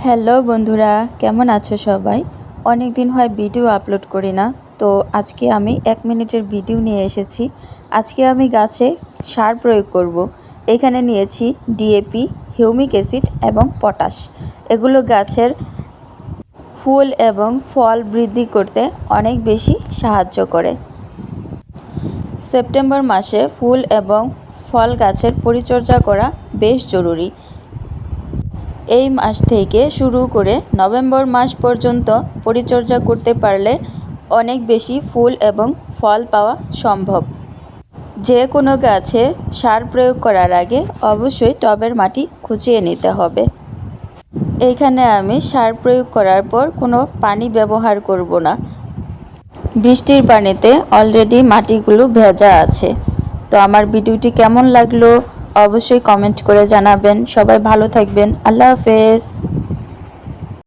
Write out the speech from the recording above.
Hello বন্ধুরা, কেমন আছো সবাই? অনেক দিন হয় ভিডিও আপলোড করি না। তো আজকে আমি 1 মিনিটের ভিডিও নিয়ে এসেছি। আজকে আমি গাছে সার প্রয়োগ করব। এখানে নিয়েছি ডিএপি, হিউমিক অ্যাসিড এবং পটাশ। এগুলো গাছের ফুল এবং ফল বৃদ্ধি করতে অনেক বেশি সাহায্য করে। সেপ্টেম্বর মাসে ফুল এবং ফল গাছের পরিচর্যা করা বেশ জরুরি। এই মাস থেকে শুরু করে নভেম্বর মাস পর্যন্ত পরিচর্যা করতে পারলে অনেক বেশি ফুল এবং ফল পাওয়া সম্ভব। যে কোনো গাছে সার প্রয়োগ করার আগে অবশ্যই টবের মাটি খুঁচিয়ে নিতে হবে। এইখানে আমি সার প্রয়োগ করার পর কোনো পানি ব্যবহার করব না। বৃষ্টির পানিতে অলরেডি মাটিগুলো ভেজা আছে। তো আমার ভিডিওটি কেমন লাগলো অবশ্যই কমেন্ট করে জানাবেন। সবাই ভালো থাকবেন। আল্লাহ হাফেজ।